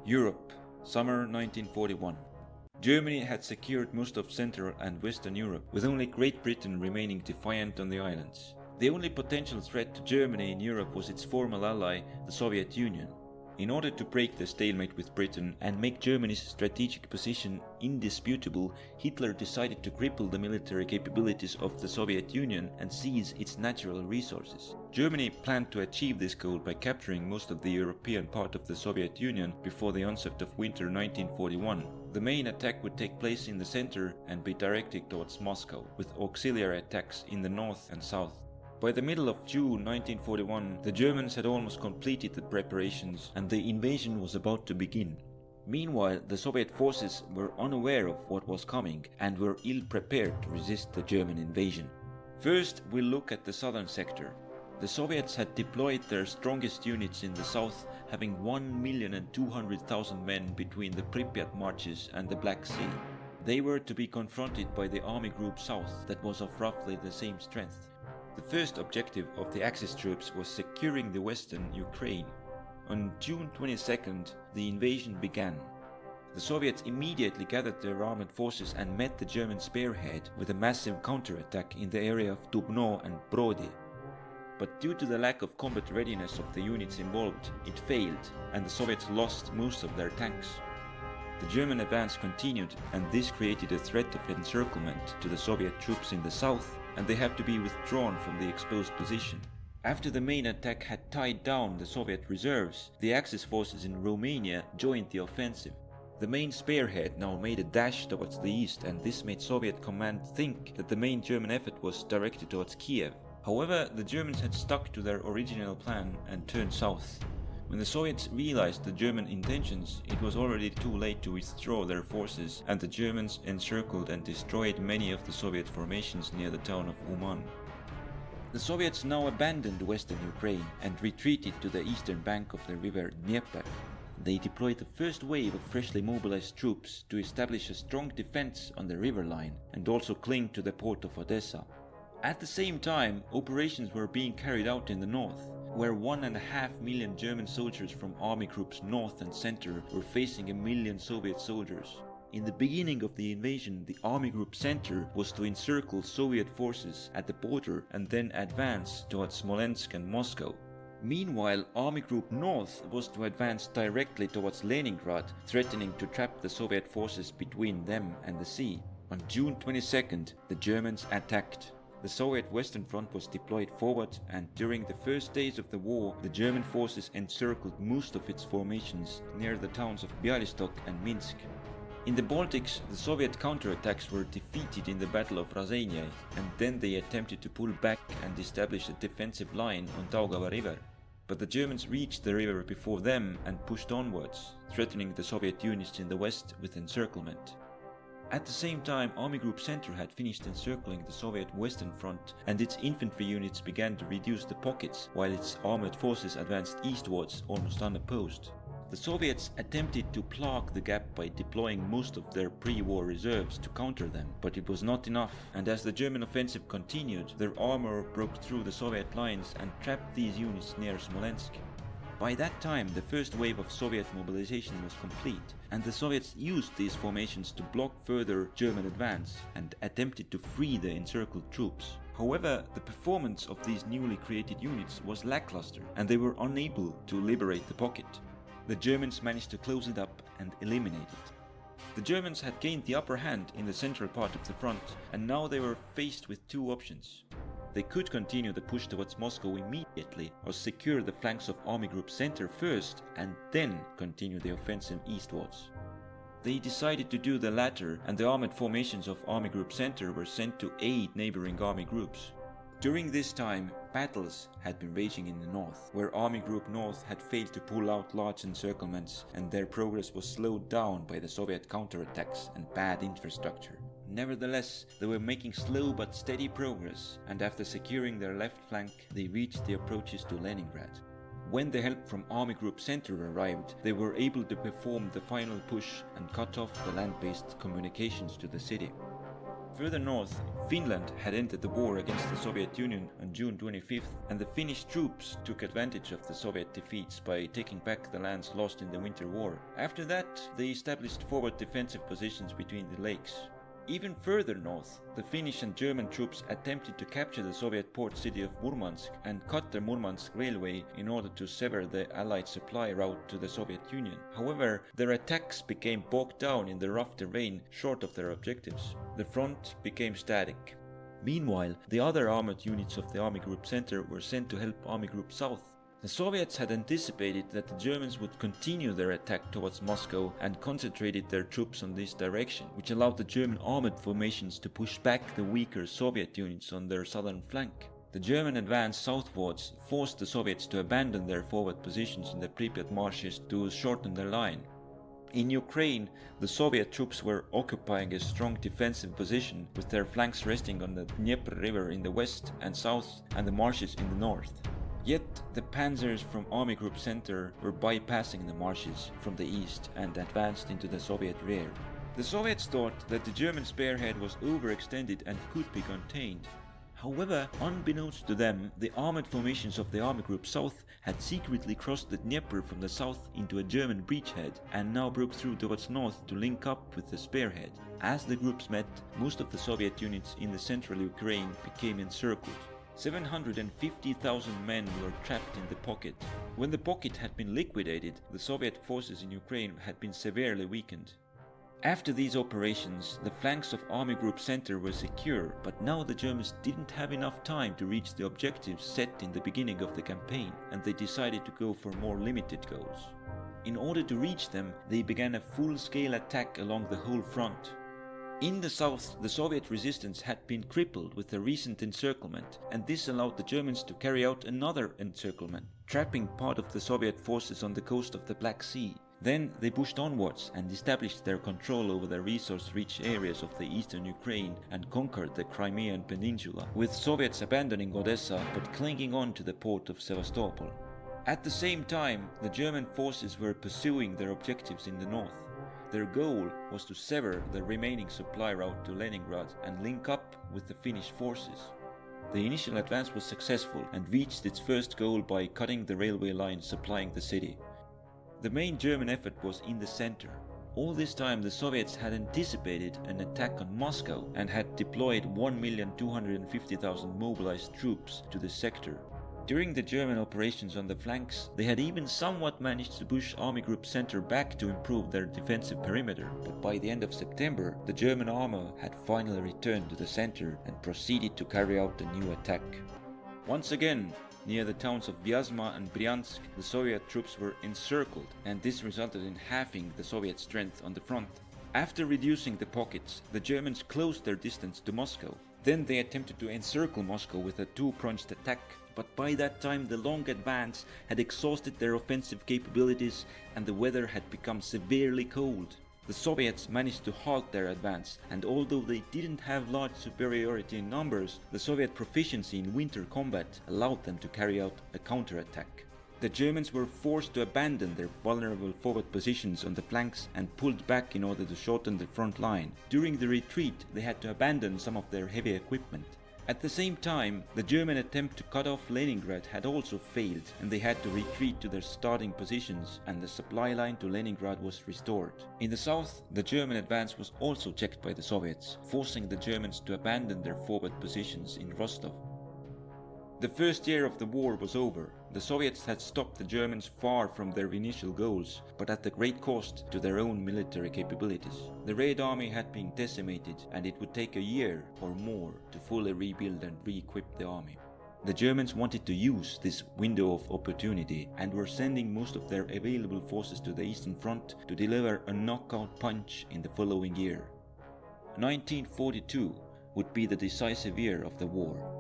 Europe, summer 1941. Germany had secured most of Central and Western Europe, with only Great Britain remaining defiant on the islands. The only potential threat to Germany in Europe was its former ally, the Soviet Union. In order to break the stalemate with Britain and make Germany's strategic position indisputable, Hitler decided to cripple the military capabilities of the Soviet Union and seize its natural resources. Germany planned to achieve this goal by capturing most of the European part of the Soviet Union before the onset of winter 1941. The main attack would take place in the center and be directed towards Moscow, with auxiliary attacks in the north and south. By the middle of June 1941, the Germans had almost completed the preparations and the invasion was about to begin. Meanwhile, the Soviet forces were unaware of what was coming and were ill-prepared to resist the German invasion. First, we'll look at the southern sector. The Soviets had deployed their strongest units in the south, having 1,200,000 men between the Pripyat marches and the Black Sea. They were to be confronted by the Army Group South that was of roughly the same strength. The first objective of the Axis troops was securing the western Ukraine. On June 22nd, the invasion began. The Soviets immediately gathered their armed forces and met the German spearhead with a massive counterattack in the area of Dubno and Brody. But due to the lack of combat readiness of the units involved, it failed, and the Soviets lost most of their tanks. The German advance continued, and this created a threat of encirclement to the Soviet troops in the south, and they had to be withdrawn from the exposed position. After the main attack had tied down the Soviet reserves, the Axis forces in Romania joined the offensive. The main spearhead now made a dash towards the east, and this made Soviet command think that the main German effort was directed towards Kiev. However, the Germans had stuck to their original plan and turned south. When the Soviets realized the German intentions, it was already too late to withdraw their forces, and the Germans encircled and destroyed many of the Soviet formations near the town of Uman. The Soviets now abandoned western Ukraine and retreated to the eastern bank of the river Dnieper. They deployed the first wave of freshly mobilized troops to establish a strong defense on the river line and also cling to the port of Odessa. At the same time, operations were being carried out in the north, where 1.5 million German soldiers from army groups north and center were facing 1 million Soviet soldiers. In the beginning of the invasion, the army group center was to encircle Soviet forces at the border and then advance towards Smolensk and Moscow. Meanwhile, army group north was to advance directly towards Leningrad, threatening to trap the Soviet forces between them and the sea. On June 22nd, the Germans attacked. The Soviet Western Front was deployed forward, and during the first days of the war, the German forces encircled most of its formations near the towns of Bialystok and Minsk. In the Baltics, the Soviet counterattacks were defeated in the Battle of Raseiniai, and then they attempted to pull back and establish a defensive line on Daugava River. But the Germans reached the river before them and pushed onwards, threatening the Soviet units in the west with encirclement. At the same time, Army Group Center had finished encircling the Soviet Western Front, and its infantry units began to reduce the pockets, while its armored forces advanced eastwards almost unopposed. The Soviets attempted to plug the gap by deploying most of their pre-war reserves to counter them, but it was not enough, and as the German offensive continued, their armor broke through the Soviet lines and trapped these units near Smolensk. By that time, the first wave of Soviet mobilization was complete, and the Soviets used these formations to block further German advance and attempted to free the encircled troops. However, the performance of these newly created units was lackluster, and they were unable to liberate the pocket. The Germans managed to close it up and eliminate it. The Germans had gained the upper hand in the central part of the front, and now they were faced with two options. They could continue the push towards Moscow immediately, or secure the flanks of Army Group Center first and then continue the offensive eastwards. They decided to do the latter, and the armored formations of Army Group Center were sent to aid neighboring army groups. During this time, battles had been raging in the north, where Army Group North had failed to pull out large encirclements, and their progress was slowed down by the Soviet counterattacks and bad infrastructure. Nevertheless, they were making slow but steady progress, and after securing their left flank, they reached the approaches to Leningrad. When the help from Army Group Center arrived, they were able to perform the final push and cut off the land-based communications to the city. Further north, Finland had entered the war against the Soviet Union on June 25th, and the Finnish troops took advantage of the Soviet defeats by taking back the lands lost in the Winter War. After that, they established forward defensive positions between the lakes. Even further north, the Finnish and German troops attempted to capture the Soviet port city of Murmansk and cut the Murmansk railway in order to sever the Allied supply route to the Soviet Union. However, their attacks became bogged down in the rough terrain short of their objectives. The front became static. Meanwhile, the other armored units of the Army Group Center were sent to help Army Group South. The Soviets had anticipated that the Germans would continue their attack towards Moscow and concentrated their troops on this direction, which allowed the German armored formations to push back the weaker Soviet units on their southern flank. The German advance southwards forced the Soviets to abandon their forward positions in the Pripyat marshes to shorten their line. In Ukraine, the Soviet troops were occupying a strong defensive position, with their flanks resting on the Dnieper River in the west and south and the marshes in the north. Yet, the panzers from Army Group Center were bypassing the marshes from the east and advanced into the Soviet rear. The Soviets thought that the German spearhead was overextended and could be contained. However, unbeknownst to them, the armored formations of the Army Group South had secretly crossed the Dnieper from the south into a German breachhead and now broke through towards north to link up with the spearhead. As the groups met, most of the Soviet units in the central Ukraine became encircled. 750,000 men were trapped in the pocket. When the pocket had been liquidated, the Soviet forces in Ukraine had been severely weakened. After these operations, the flanks of Army Group Center were secure, but now the Germans didn't have enough time to reach the objectives set in the beginning of the campaign, and they decided to go for more limited goals. In order to reach them, they began a full-scale attack along the whole front. In the south, the Soviet resistance had been crippled with the recent encirclement, and this allowed the Germans to carry out another encirclement, trapping part of the Soviet forces on the coast of the Black Sea. Then they pushed onwards and established their control over the resource-rich areas of the eastern Ukraine and conquered the Crimean Peninsula, with Soviets abandoning Odessa but clinging on to the port of Sevastopol. At the same time, the German forces were pursuing their objectives in the north. Their goal was to sever the remaining supply route to Leningrad and link up with the Finnish forces. The initial advance was successful and reached its first goal by cutting the railway line supplying the city. The main German effort was in the center. All this time the Soviets had anticipated an attack on Moscow and had deployed 1,250,000 mobilized troops to the sector. During the German operations on the flanks, they had even somewhat managed to push Army Group Center back to improve their defensive perimeter, but by the end of September, the German armor had finally returned to the center and proceeded to carry out a new attack. Once again, near the towns of Vyazma and Bryansk, the Soviet troops were encircled, and this resulted in halving the Soviet strength on the front. After reducing the pockets, the Germans closed their distance to Moscow. Then they attempted to encircle Moscow with a two-pronged attack, but by that time the long advance had exhausted their offensive capabilities and the weather had become severely cold. The Soviets managed to halt their advance, and although they didn't have large superiority in numbers, the Soviet proficiency in winter combat allowed them to carry out a counterattack. The Germans were forced to abandon their vulnerable forward positions on the flanks and pulled back in order to shorten the front line. During the retreat, they had to abandon some of their heavy equipment. At the same time, the German attempt to cut off Leningrad had also failed, and they had to retreat to their starting positions, and the supply line to Leningrad was restored. In the south, the German advance was also checked by the Soviets, forcing the Germans to abandon their forward positions in Rostov. The first year of the war was over. The Soviets had stopped the Germans far from their initial goals, but at the great cost to their own military capabilities. The Red Army had been decimated, and it would take a year or more to fully rebuild and re-equip the army. The Germans wanted to use this window of opportunity and were sending most of their available forces to the Eastern Front to deliver a knockout punch in the following year. 1942 would be the decisive year of the war.